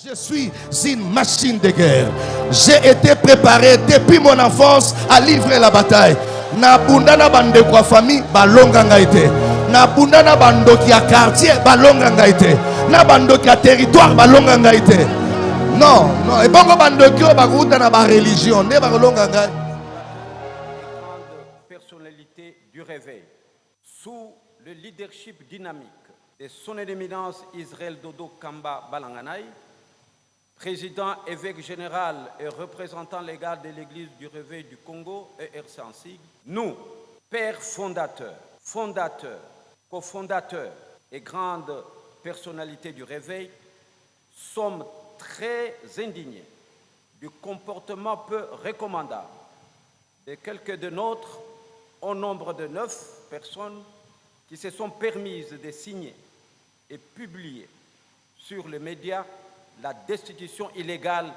Je suis une machine de guerre. J'ai été préparé depuis mon enfance à livrer la bataille. Na bundana bande kwa famille balonga ngaite. Na bundana bando qui a quartier balonga ngaite. Na bando qui a territoire balonga ngaite. Non, non. Et bongo bando qui a baguta na ba religion ne balonga ngaite. Personnalité du réveil sous le leadership dynamique de son éminence Israël Dodo Kamba Balanganay, président, évêque général et représentant légal de l'Église du Réveil du Congo et RCNSIG, nous, pères fondateurs, cofondateurs et grandes personnalités du Réveil, sommes très indignés du comportement peu recommandable de quelques de nôtres, au nombre de 9 personnes qui se sont permises de signer et publier sur les médias la destitution illégale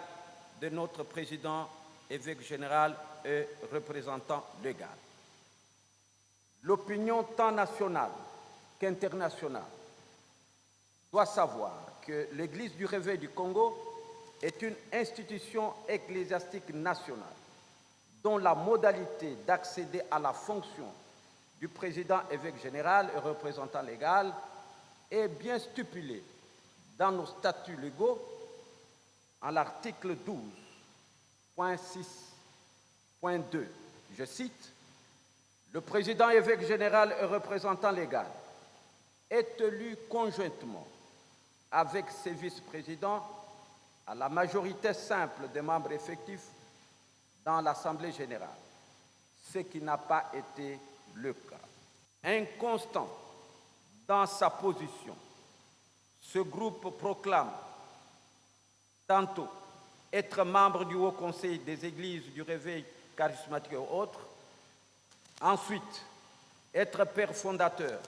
de notre président, évêque général et représentant légal. L'opinion tant nationale qu'internationale doit savoir que l'Église du Réveil du Congo est une institution ecclésiastique nationale dont la modalité d'accéder à la fonction du président évêque général et représentant légal est bien stipulée dans nos statuts légaux en l'article 12.6.2. Je cite, « Le président évêque général et représentant légal est élu conjointement avec ses vice-présidents à la majorité simple des membres effectifs dans l'Assemblée générale, ce qui n'a pas été le cas. Inconstant dans sa position, ce groupe proclame tantôt être membre du Haut Conseil des Églises du Réveil charismatique et autres, ensuite être père fondateur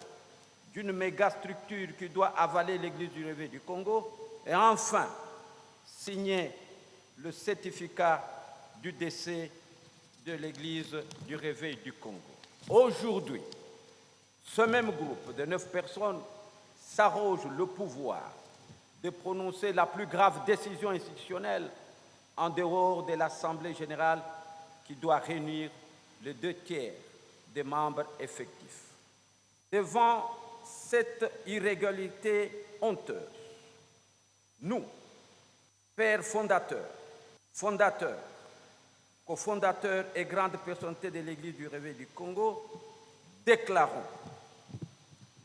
d'une méga structure qui doit avaler l'Église du Réveil du Congo, et enfin signer le certificat du décès de l'Église du Réveil du Congo. Aujourd'hui, ce même groupe de 9 personnes s'arroge le pouvoir de prononcer la plus grave décision institutionnelle en dehors de l'Assemblée générale qui doit réunir les 2/3 des membres effectifs. Devant cette irrégularité honteuse, nous, pères fondateurs, cofondateurs et grandes personnalités de l'Église du Réveil du Congo, déclarons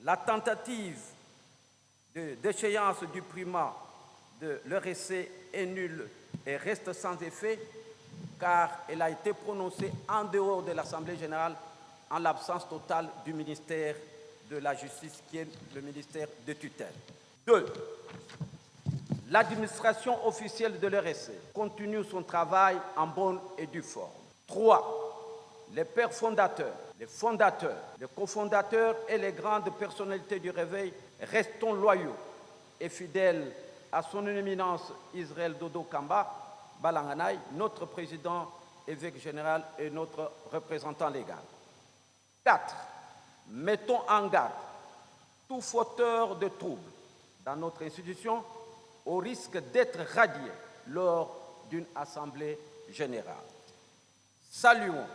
la tentative de déchéance du primat de l'ERC est nulle et reste sans effet car elle a été prononcée en dehors de l'Assemblée générale en l'absence totale du ministère de la Justice qui est le ministère de tutelle. 2. L'administration officielle de l'ERC continue son travail en bonne et due forme. 3. Les pères fondateurs, les fondateurs, les cofondateurs et les grandes personnalités du Réveil restons loyaux et fidèles à son éminence Israël Dodo Kamba Balanganay, notre président, évêque général et notre représentant légal. 4. Mettons en garde tout fauteur de troubles dans notre institution au risque d'être radié lors d'une assemblée générale. Saluons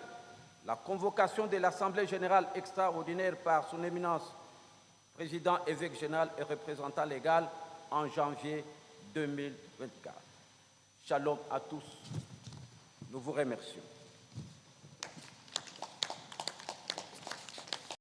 la convocation de l'Assemblée générale extraordinaire par son éminence, président, évêque général et représentant légal en janvier 2024. Shalom à tous. Nous vous remercions.